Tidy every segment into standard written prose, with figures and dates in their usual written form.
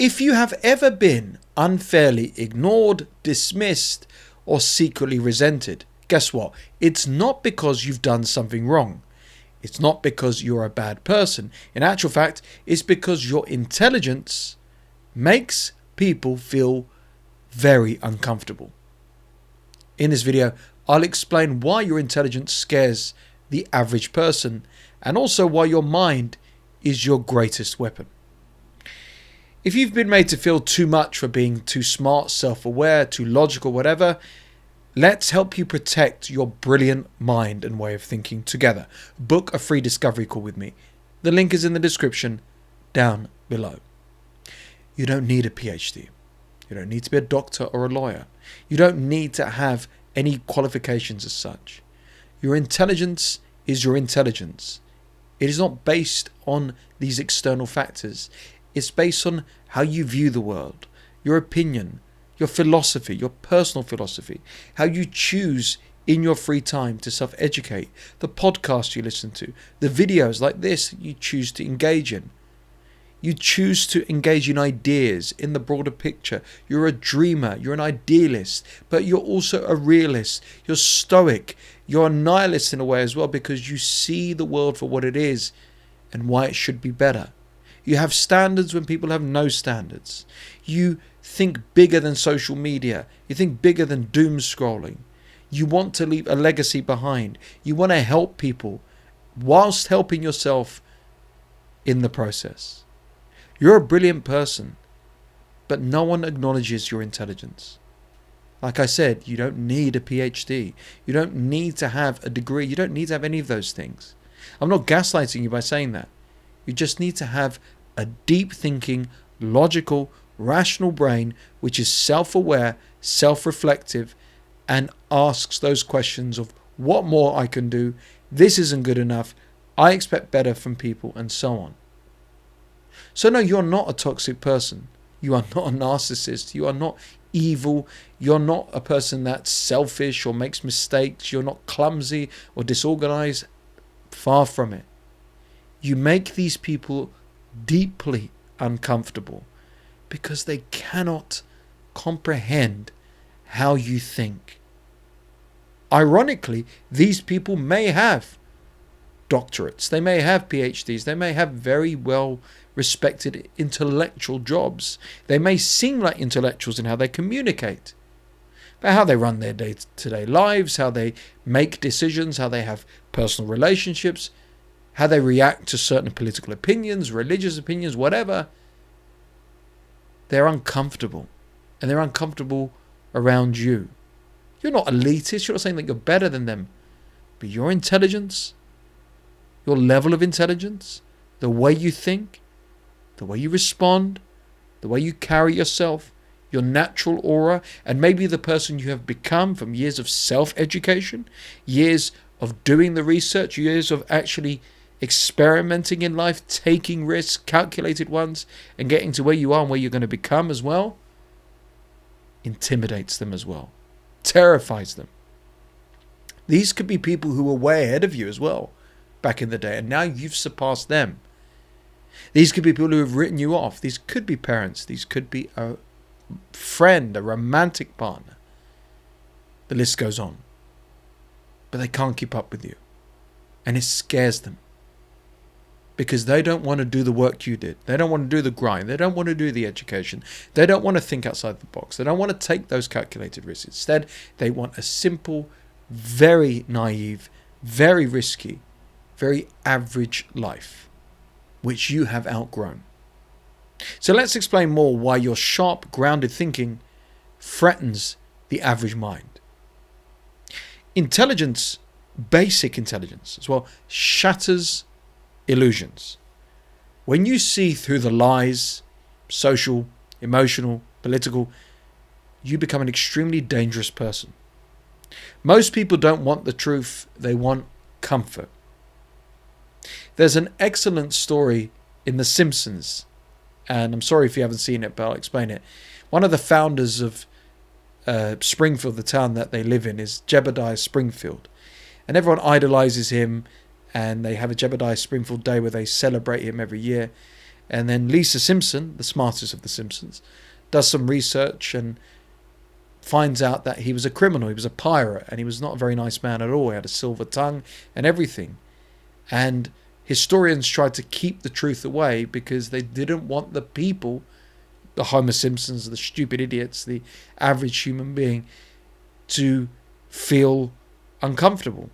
If you have ever been unfairly ignored, dismissed, or secretly resented, guess what? It's not because you've done something wrong. It's not because you're a bad person. In actual fact, it's because your intelligence makes people feel very uncomfortable. In this video, I'll explain why your intelligence scares the average person and also why your mind is your greatest weapon. If you've been made to feel too much for being too smart, self-aware, too logical, whatever, let's help you protect your brilliant mind and way of thinking together. Book a free discovery call with me. The link is in the description down below. You don't need a PhD. You don't need to be a doctor or a lawyer. You don't need to have any qualifications as such. Your intelligence is your intelligence. It is not based on these external factors. It's based on how you view the world, your opinion, your philosophy, your personal philosophy, how you choose in your free time to self-educate, the podcasts you listen to, the videos like this you choose to engage in. You choose to engage in ideas in the broader picture. You're a dreamer, you're an idealist, but you're also a realist. You're stoic, you're a nihilist in a way as well, because you see the world for what it is and why it should be better. You have standards when people have no standards. You think bigger than social media. You think bigger than doom scrolling. You want to leave a legacy behind. You want to help people whilst helping yourself in the process. You're a brilliant person, but no one acknowledges your intelligence. Like I said, you don't need a PhD. You don't need to have a degree. You don't need to have any of those things. I'm not gaslighting you by saying that. You just need to have a deep thinking, logical, rational brain which is self-aware, self-reflective, and asks those questions of what more I can do, this isn't good enough, I expect better from people, and so on. So no, you're not a toxic person. You are not a narcissist. You are not evil. You're not a person that's selfish or makes mistakes. You're not clumsy or disorganized. Far from it. You make these people deeply uncomfortable because they cannot comprehend how you think. Ironically, these people may have doctorates, they may have PhDs, they may have very well respected intellectual jobs. They may seem like intellectuals in how they communicate, but how they run their day-to-day lives, how they make decisions, how they have personal relationships, how they react to certain political opinions, religious opinions, whatever, they're uncomfortable. And they're uncomfortable around you. You're not elitist. You're not saying that you're better than them. But your intelligence, your level of intelligence, the way you think, the way you respond, the way you carry yourself, your natural aura, and maybe the person you have become from years of self-education, years of doing the research, years of actually experimenting in life, taking risks, calculated ones, and getting to where you are and where you're going to become as well, intimidates them as well, terrifies them. These could be people who were way ahead of you as well back in the day, and now you've surpassed them. These could be people who have written you off. These could be parents. These could be a friend, a romantic partner. The list goes on. But they can't keep up with you. And it scares them. Because they don't want to do the work you did. They don't want to do the grind. They don't want to do the education. They don't want to think outside the box. They don't want to take those calculated risks. Instead, they want a simple, very naive, very risky, very average life, which you have outgrown. So let's explain more why your sharp, grounded thinking threatens the average mind. Intelligence, basic intelligence as well, shatters illusions. When you see through the lies, social, emotional, political, you become an extremely dangerous person. Most people don't want the truth, they want comfort. There's an excellent story in The Simpsons, and I'm sorry if you haven't seen it, but I'll explain it. One of the founders of Springfield, the town that they live in, is Jebediah Springfield. And everyone idolizes him, and they have a Jebediah Springfield Day where they celebrate him every year. And then Lisa Simpson, the smartest of the Simpsons, does some research and finds out that he was a criminal, he was a pirate, and he was not a very nice man at all. He had a silver tongue and everything. And historians tried to keep the truth away because they didn't want the people, the Homer Simpsons, the stupid idiots, the average human being, to feel uncomfortable.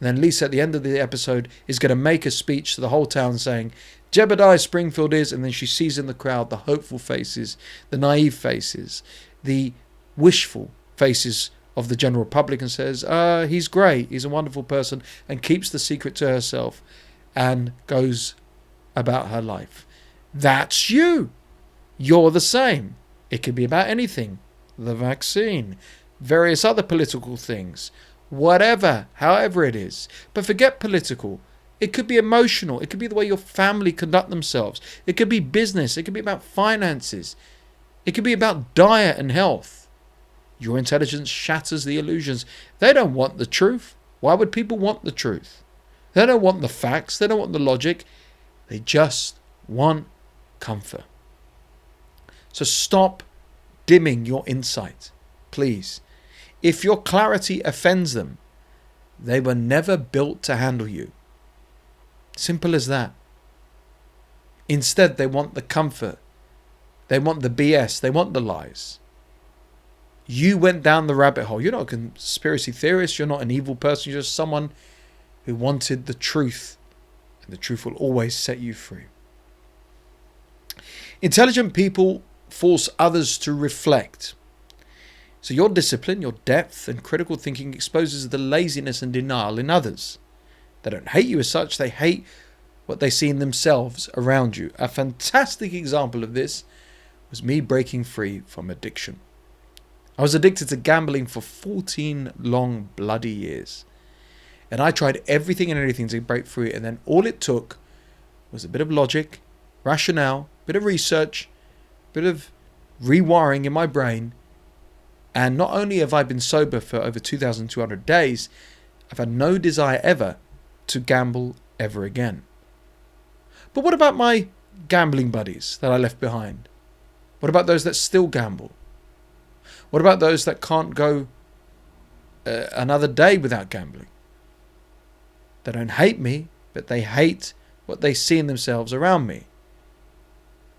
And then Lisa, at the end of the episode, is going to make a speech to the whole town saying, Jebediah Springfield is, and then she sees in the crowd the hopeful faces, the naive faces, the wishful faces of the general public, and says, he's great, he's a wonderful person, and keeps the secret to herself and goes about her life. That's you. You're the same. It could be about anything. The vaccine, various other political things, whatever, however it is. But forget political. It could be emotional. It could be the way your family conduct themselves. It could be business. It could be about finances. It could be about diet and health. Your intelligence shatters the illusions. They don't want the truth. Why would people want the truth? They don't want the facts. They don't want the logic. They just want comfort. So stop dimming your insight, please. If your clarity offends them, they were never built to handle you. Simple as that. Instead, they want the comfort. They want the BS. They want the lies. You went down the rabbit hole. You're not a conspiracy theorist. You're not an evil person. You're just someone who wanted the truth. And the truth will always set you free. Intelligent people force others to reflect. So your discipline, your depth and critical thinking exposes the laziness and denial in others. They don't hate you as such. They hate what they see in themselves around you. A fantastic example of this was me breaking free from addiction. I was addicted to gambling for 14 long bloody years. And I tried everything and anything to break free. And then all it took was a bit of logic, rationale, a bit of research, a bit of rewiring in my brain. And not only have I been sober for over 2,200 days, I've had no desire ever to gamble ever again. But what about my gambling buddies that I left behind? What about those that still gamble? What about those that can't go another day without gambling? They don't hate me, but they hate what they see in themselves around me.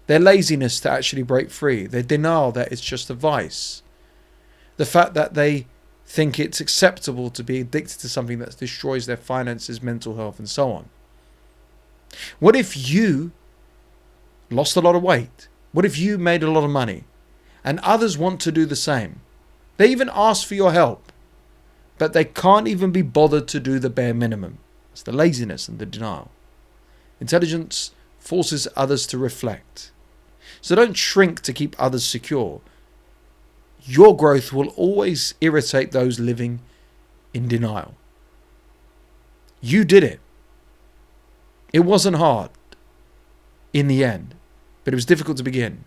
Their laziness to actually break free, their denial that it's just a vice. The fact that they think it's acceptable to be addicted to something that destroys their finances, mental health, and so on. What if you lost a lot of weight? What if you made a lot of money? And others want to do the same. They even ask for your help, but they can't even be bothered to do the bare minimum. It's the laziness and the denial. Intelligence forces others to reflect. So don't shrink to keep others secure. Your growth will always irritate those living in denial. You did it. It wasn't hard in the end, but it was difficult to begin.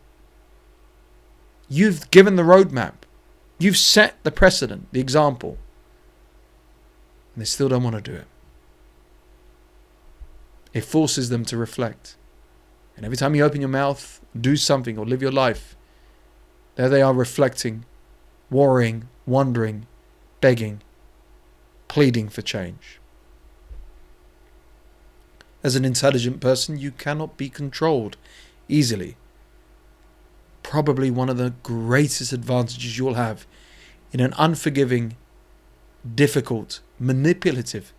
You've given the roadmap. You've set the precedent, the example. And they still don't want to do it. It forces them to reflect. And every time you open your mouth, do something or live your life, there they are reflecting, worrying, wondering, begging, pleading for change. As an intelligent person, you cannot be controlled easily. Probably one of the greatest advantages you'll have in an unforgiving, difficult, manipulative,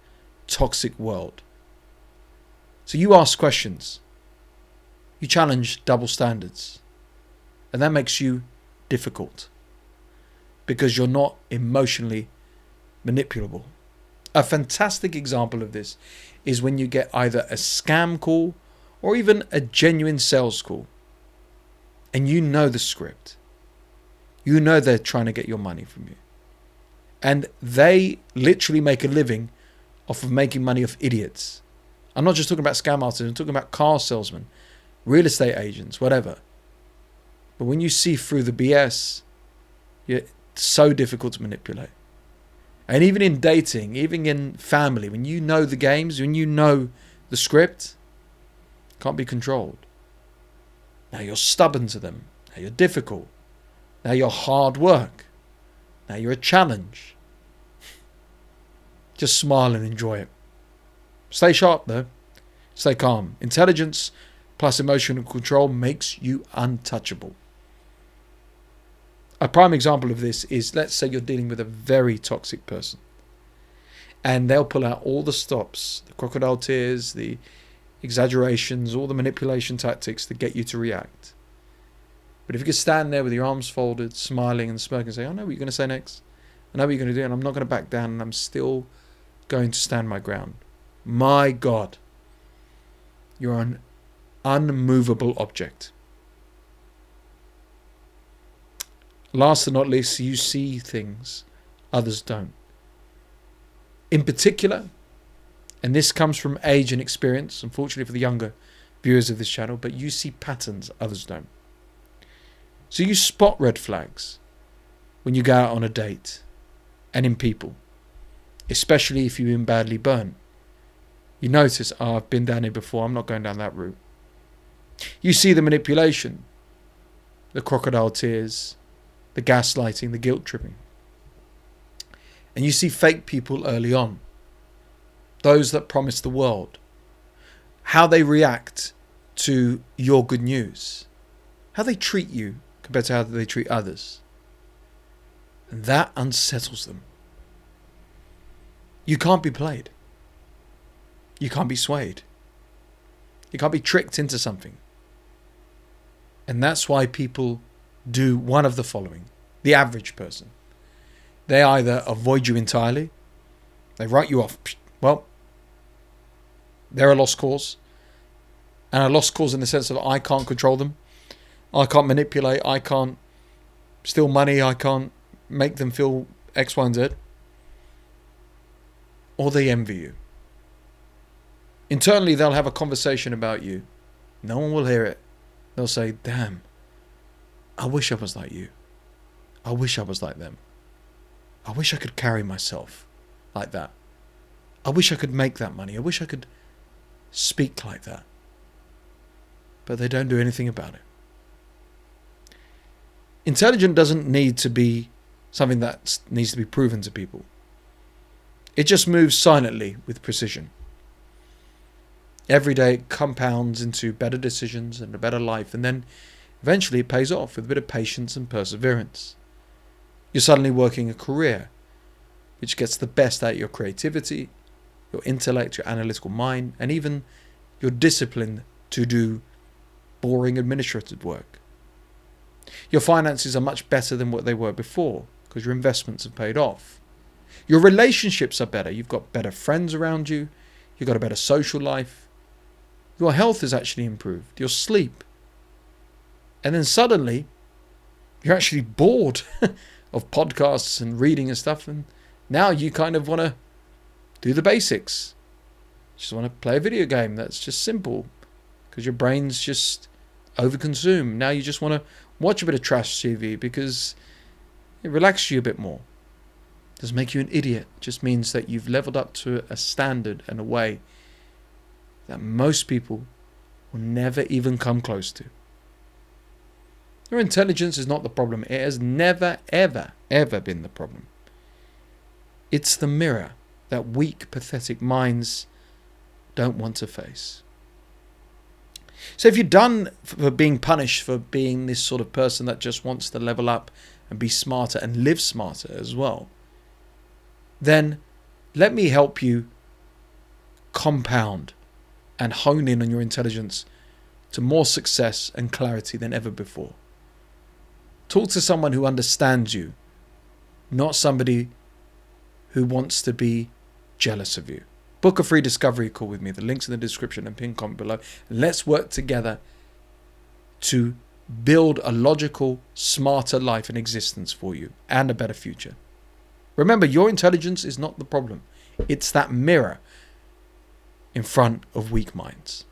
toxic world. So you ask questions. You challenge double standards. And that makes you difficult because you're not emotionally manipulable. A fantastic example of this is when you get either a scam call or even a genuine sales call. And you know the script. You know they're trying to get your money from you. And they literally make a living off of making money off idiots. I'm not just talking about scam artists, I'm talking about car salesmen, real estate agents, whatever. But when you see through the BS, it's so difficult to manipulate. And even in dating, even in family, when you know the games, when you know the script, can't be controlled. Now you're stubborn to them. Now you're difficult. Now you're hard work. Now you're a challenge. Just smile and enjoy it. Stay sharp though. Stay calm. Intelligence plus emotional control makes you untouchable. A prime example of this is, let's say you're dealing with a very toxic person, and they'll pull out all the stops, the crocodile tears, the exaggerations, all the manipulation tactics to get you to react. But if you could stand there with your arms folded, smiling and smirking and say, I know what you're going to say next. I know what you're going to do, and I'm not going to back down, and I'm still going to stand my ground. My God, you're an unmovable object. Last but not least, you see things others don't. In particular, and this comes from age and experience, unfortunately for the younger viewers of this channel, but you see patterns others don't. So you spot red flags when you go out on a date and in people, especially if you've been badly burnt. You notice, oh, I've been down here before, I'm not going down that route. You see the manipulation, the crocodile tears, the gaslighting, the guilt tripping. And you see fake people early on, those that promise the world, how they react to your good news, how they treat you compared to how they treat others. And that unsettles them. You can't be played. You can't be swayed. You can't be tricked into something. And that's why people do one of the following. The average person. They either avoid you entirely, they write you off. Well, they're a lost cause. And a lost cause in the sense of I can't control them. I can't manipulate. I can't steal money. I can't make them feel X, Y, and Z. Or they envy you. Internally, they'll have a conversation about you. No one will hear it. They'll say, damn, I wish I was like you. I wish I was like them. I wish I could carry myself like that. I wish I could make that money. I wish I could speak like that. But they don't do anything about it. Intelligent doesn't need to be something that needs to be proven to people. It just moves silently with precision. Every day it compounds into better decisions and a better life, and then eventually it pays off with a bit of patience and perseverance. You're suddenly working a career which gets the best out of your creativity, your intellect, your analytical mind, and even your discipline to do boring administrative work. Your finances are much better than what they were before because your investments have paid off. Your relationships are better. You've got better friends around you. You've got a better social life. Your health is actually improved. Your sleep. And then suddenly, you're actually bored of podcasts and reading and stuff. And now you kind of want to do the basics. You just want to play a video game that's just simple because your brain's just overconsumed. Now you just want to watch a bit of trash TV because it relaxes you a bit more. It doesn't make you an idiot. It just means that you've leveled up to a standard and a way that most people will never even come close to. Your intelligence is not the problem. It has never, ever, ever been the problem. It's the mirror that weak, pathetic minds don't want to face. So if you're done for being punished for being this sort of person that just wants to level up and be smarter and live smarter as well, then let me help you compound and hone in on your intelligence to more success and clarity than ever before. Talk to someone who understands you, not somebody who wants to be jealous of you. Book a free discovery call with me. The link's in the description and pinned comment below. Let's work together to build a logical, smarter life and existence for you and a better future. Remember, your intelligence is not the problem. It's that mirror in front of weak minds.